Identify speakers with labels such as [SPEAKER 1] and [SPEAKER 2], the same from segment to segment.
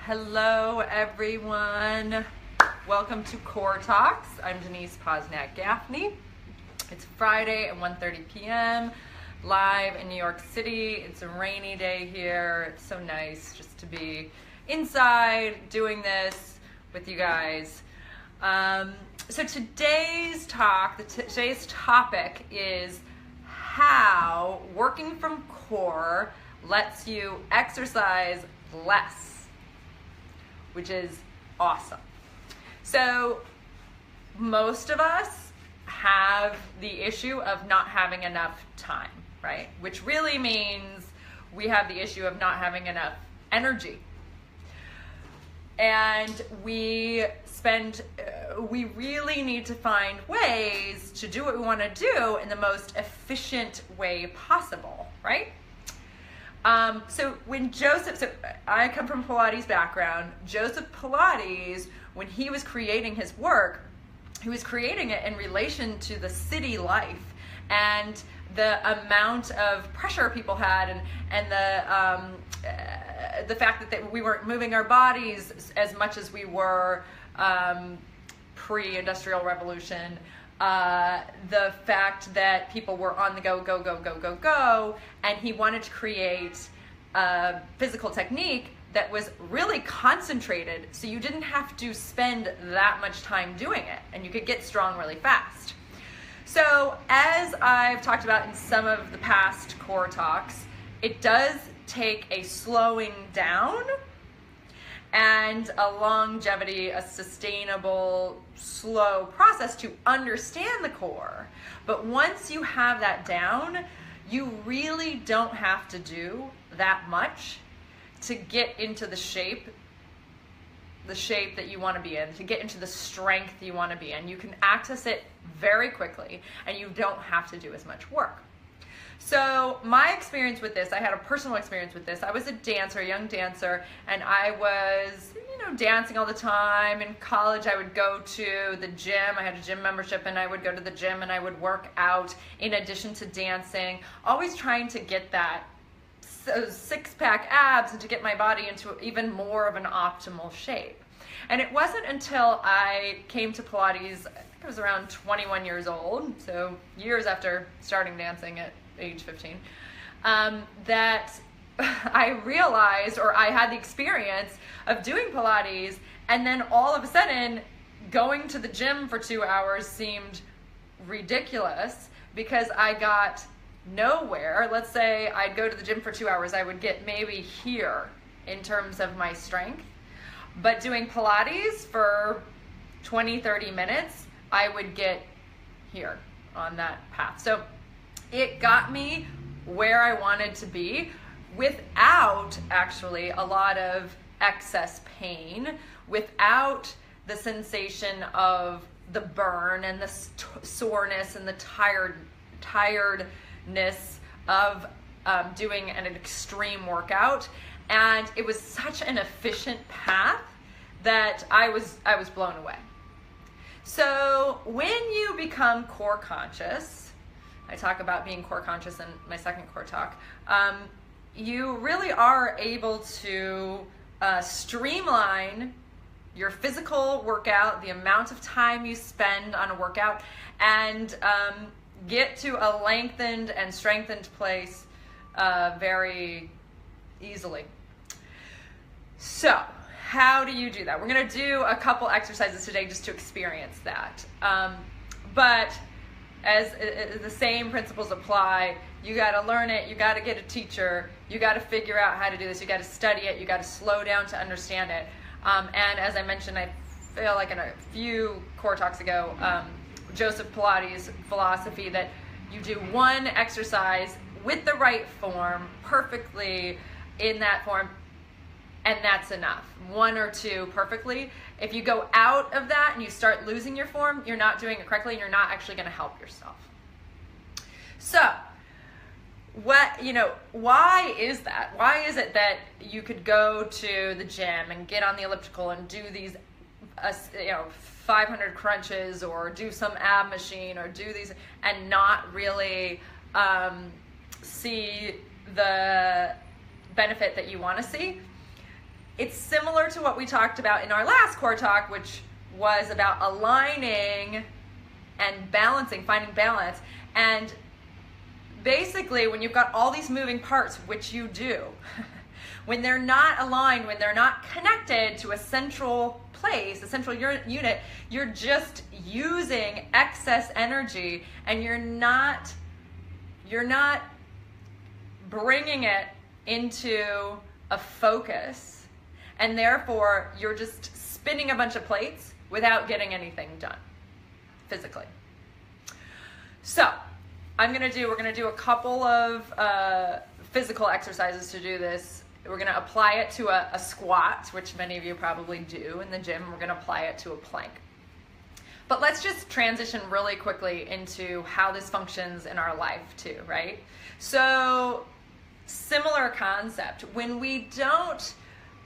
[SPEAKER 1] Hello everyone. Welcome to Core Talks. I'm Denise Posnack-Gaffney. It's Friday at 1:30 p.m. live in New York City. It's a rainy day here. It's so nice just to be inside doing this with you guys. So today's topic is how working from core lets you exercise less, which is awesome. So most of us have the issue of not having enough time, right? Which really means we have the issue of not having enough energy. And we really need to find ways to do what we want to do in the most efficient way possible, right? So I come from Pilates background. Joseph Pilates, when he was creating his work, he was creating it in relation to the city life and the amount of pressure people had, and the fact that we weren't moving our bodies as much as we were pre-industrial revolution. The fact that people were on the go, and he wanted to create a physical technique that was really concentrated, so you didn't have to spend that much time doing it, and you could get strong really fast. So as I've talked about in some of the past core talks, it does take a slowing down and a longevity, a sustainable, slow process to understand the core. But once you have that down, you really don't have to do that much to get into the shape that you want to be in, to get into the strength you want to be in. You can access it very quickly, and you don't have to do as much work. So my experience with this, I had a personal experience with this. I was a dancer, a young dancer, and I was, dancing all the time. In college, I would go to the gym. I had a gym membership, and I would go to the gym and I would work out in addition to dancing, always trying to get those six-pack abs and to get my body into even more of an optimal shape. And it wasn't until I came to Pilates, I think I was around 21 years old, so years after starting dancing at age 15, that I realized, or I had the experience of doing Pilates, and then all of a sudden going to the gym for 2 hours seemed ridiculous because I got nowhere. Let's say I'd go to the gym for 2 hours, I would get maybe here in terms of my strength, but doing Pilates for 20-30 minutes, I would get here on that path. So it got me where I wanted to be without actually a lot of excess pain, without the sensation of the burn and the soreness and the tiredness of doing an extreme workout. And it was such an efficient path that I was blown away. So when you become core conscious, I talk about being core conscious in my second core talk, you really are able to streamline your physical workout, the amount of time you spend on a workout, and get to a lengthened and strengthened place very easily. So how do you do that? We're going to do a couple exercises today just to experience that. But as the same principles apply, you got to learn it, you got to get a teacher, you got to figure out how to do this, you got to study it, you got to slow down to understand it. And as I mentioned, I feel like in a few core talks ago, Joseph Pilates' philosophy that you do one exercise with the right form, perfectly in that form, and that's enough. One or two perfectly. If you go out of that and you start losing your form, you're not doing it correctly and you're not actually going to help yourself. So, why is that? Why is it that you could go to the gym and get on the elliptical and do these 500 crunches or do some ab machine or do these and not really see the benefit that you want to see? it's similar to what we talked about in our last core talk, which was about aligning and balancing, finding balance. And basically, when you've got all these moving parts, which you do, when they're not aligned, when they're not connected to a central place, a central unit, you're just using excess energy, and you're not bringing it into a focus, and therefore you're just spinning a bunch of plates without getting anything done physically. So we're gonna do a couple of physical exercises to do this. We're gonna apply it to a squat, which many of you probably do in the gym. We're gonna apply it to a plank. But let's just transition really quickly into how this functions in our life too, right? So, similar concept. When we don't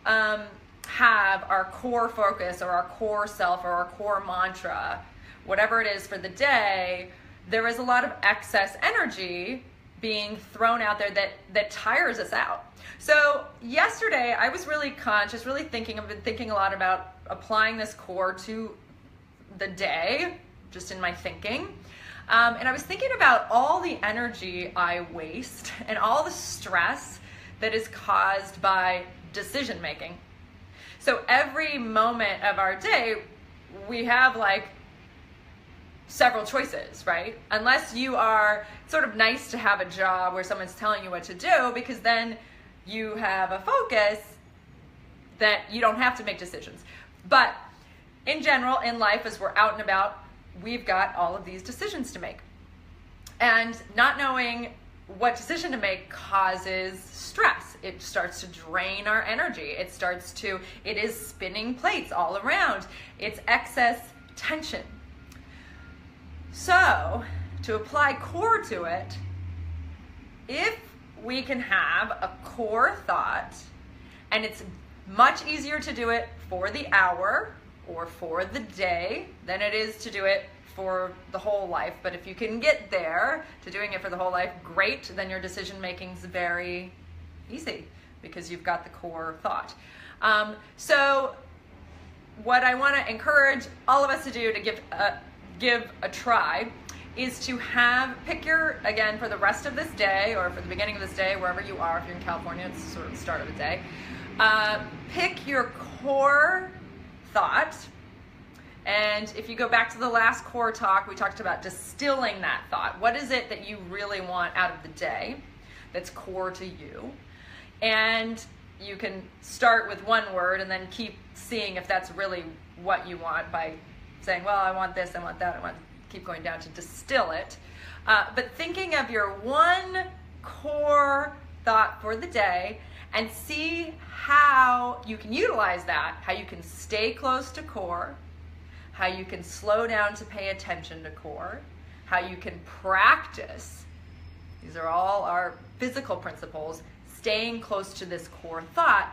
[SPEAKER 1] have our core focus or our core self or our core mantra, whatever it is for the day, there is a lot of excess energy being thrown out there that tires us out. So yesterday I was really conscious, really thinking, I've been thinking a lot about applying this core to the day, just in my thinking. And I was thinking about all the energy I waste and all the stress that is caused by decision making. So every moment of our day, we have like several choices, right? Unless you are sort of nice to have a job where someone's telling you what to do, because then you have a focus that you don't have to make decisions. But in general, in life, as we're out and about, we've got all of these decisions to make. And not knowing what decision to make causes stress. It starts to drain our energy. It is spinning plates all around. It's excess tension. So, to apply core to it, if we can have a core thought, and it's much easier to do it for the hour or for the day than it is to do it for the whole life. But if you can get there to doing it for the whole life, great, then your decision making is very easy because you've got the core thought. So what I want to encourage all of us to do to give a try is to pick your, again, for the rest of this day or for the beginning of this day, wherever you are. If you're in California, it's sort of the start of the day. Pick your core thought. And if you go back to the last core talk, we talked about distilling that thought. What is it that you really want out of the day that's core to you? And you can start with one word and then keep seeing if that's really what you want by saying, well, I want this, I want that, I want to keep going down to distill it. But thinking of your one core thought for the day and see how you can utilize that, how you can stay close to core, how you can slow down to pay attention to core, how you can practice. These are all our physical principles, staying close to this core thought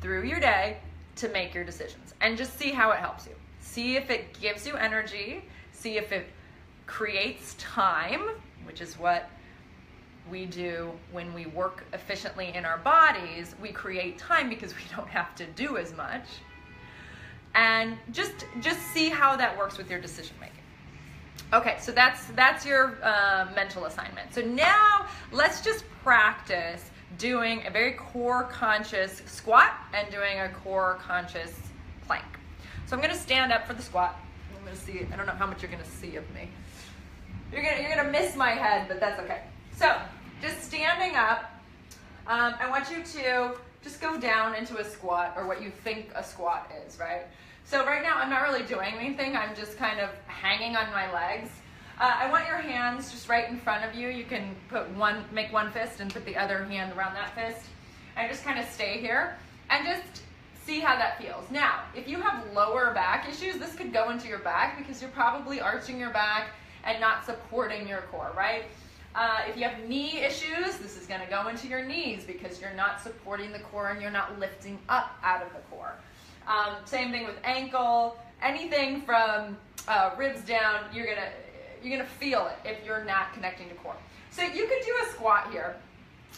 [SPEAKER 1] through your day to make your decisions. And just see how it helps you. See if it gives you energy. See if it creates time, which is what we do when we work efficiently in our bodies. We create time because we don't have to do as much. And just see how that works with your decision making. Okay, so that's your mental assignment. So now let's just practice doing a very core conscious squat and doing a core conscious plank. So I'm going to stand up for the squat. I'm going to see. I don't know how much you're going to see of me. You're gonna miss my head, but that's okay. So just standing up. I want you to just go down into a squat, or what you think a squat is, right? So right now I'm not really doing anything. I'm just kind of hanging on my legs. I want your hands just right in front of you. You can make one fist and put the other hand around that fist, and just kind of stay here and just see how that feels. Now, if you have lower back issues, this could go into your back because you're probably arching your back and not supporting your core, right? If you have knee issues, this is going to go into your knees because you're not supporting the core and you're not lifting up out of the core. Same thing with ankle. Anything from ribs down, you're gonna feel it if you're not connecting to core. So you could do a squat here.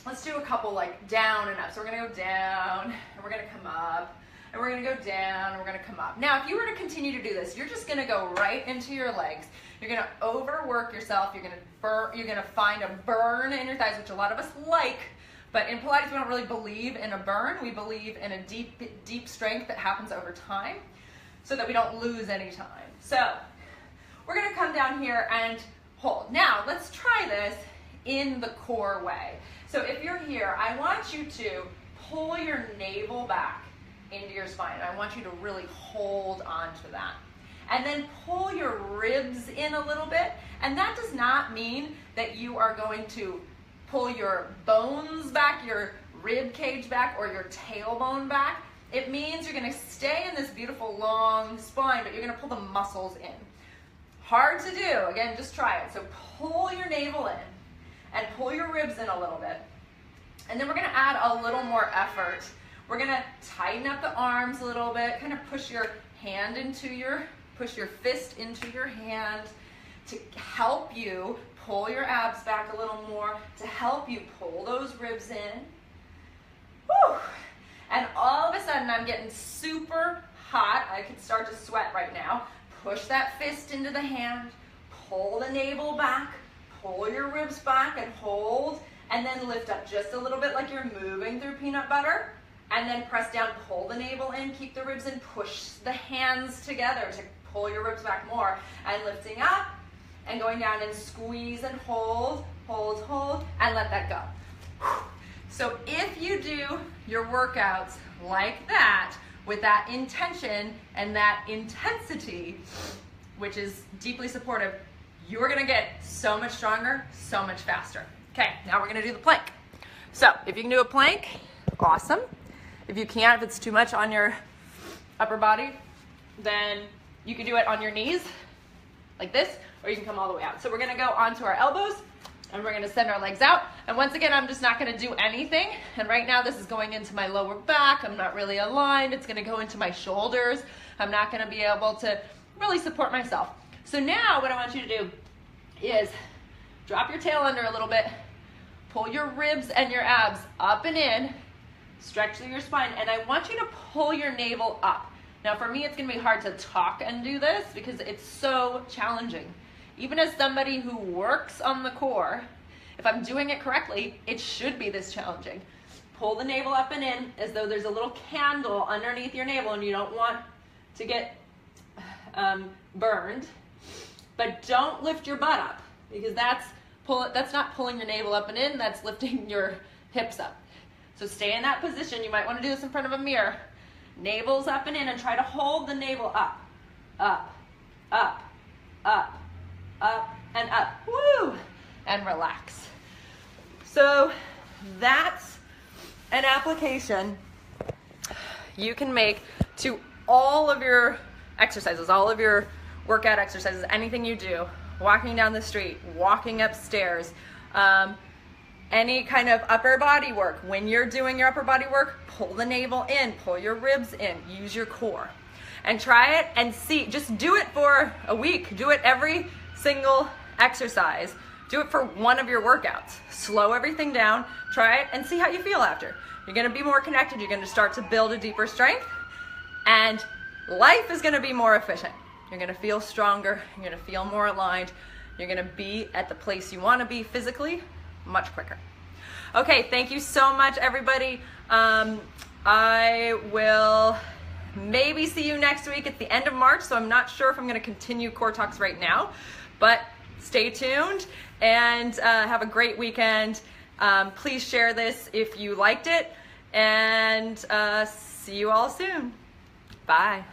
[SPEAKER 1] Let's do a couple like down and up. So we're gonna go down and we're gonna come come up, and we're gonna go down, and we're gonna come up. Now, if you were to continue to do this, you're just gonna go right into your legs. You're gonna overwork yourself. You're gonna find a burn in your thighs, which a lot of us like, but in Pilates, we don't really believe in a burn. We believe in a deep strength that happens over time so that we don't lose any time. So we're gonna come down here and hold. Now, let's try this in the core way. So if you're here, I want you to pull your navel back into your spine. I want you to really hold on to that. And then pull your ribs in a little bit. And that does not mean that you are going to pull your bones back, your rib cage back, or your tailbone back. It means you're gonna stay in this beautiful long spine, but you're gonna pull the muscles in. Hard to do, again, just try it. So pull your navel in and pull your ribs in a little bit. And then we're gonna add a little more effort. We're gonna tighten up the arms a little bit, kind of push your fist into your hand to help you pull your abs back a little more, to help you pull those ribs in. Whew. And all of a sudden, I'm getting super hot. I could start to sweat right now. Push that fist into the hand, pull the navel back, pull your ribs back and hold, and then lift up just a little bit like you're moving through peanut butter, and then press down, pull the navel in, keep the ribs in, push the hands together to pull your ribs back more, and lifting up, and going down and squeeze and hold, hold, hold, and let that go. So if you do your workouts like that, with that intention and that intensity, which is deeply supportive, you're gonna get so much stronger, so much faster. Okay, now we're gonna do the plank. So if you can do a plank, awesome. If you can't, if it's too much on your upper body, then you can do it on your knees, like this, or you can come all the way out. So we're gonna go onto our elbows, and we're gonna send our legs out. And once again, I'm just not gonna do anything. And right now, this is going into my lower back. I'm not really aligned. It's gonna go into my shoulders. I'm not gonna be able to really support myself. So now what I want you to do is drop your tail under a little bit, pull your ribs and your abs up and in, stretch through your spine, and I want you to pull your navel up. Now for me, it's gonna be hard to talk and do this because it's so challenging. Even as somebody who works on the core, if I'm doing it correctly, it should be this challenging. Pull the navel up and in as though there's a little candle underneath your navel and you don't want to get burned. But don't lift your butt up because that's not pulling your navel up and in, that's lifting your hips up. So stay in that position. You might want to do this in front of a mirror. Navel's up and in, and try to hold the navel up, up, up, up, up, and up. Woo! And relax. So that's an application you can make to all of your exercises, all of your workout exercises, anything you do, walking down the street, walking upstairs, any kind of upper body work. When you're doing your upper body work, pull the navel in, pull your ribs in, use your core. And try it and see, just do it for a week. Do it every single exercise. Do it for one of your workouts. Slow everything down, try it, and see how you feel after. You're gonna be more connected, you're gonna start to build a deeper strength, and life is gonna be more efficient. You're gonna feel stronger, you're gonna feel more aligned, you're gonna be at the place you wanna be physically much quicker. Okay, thank you so much, everybody. I will maybe see you next week at the end of March, so I'm not sure if I'm gonna continue Core Talks right now, but stay tuned and have a great weekend. Please share this if you liked it, and see you all soon. Bye.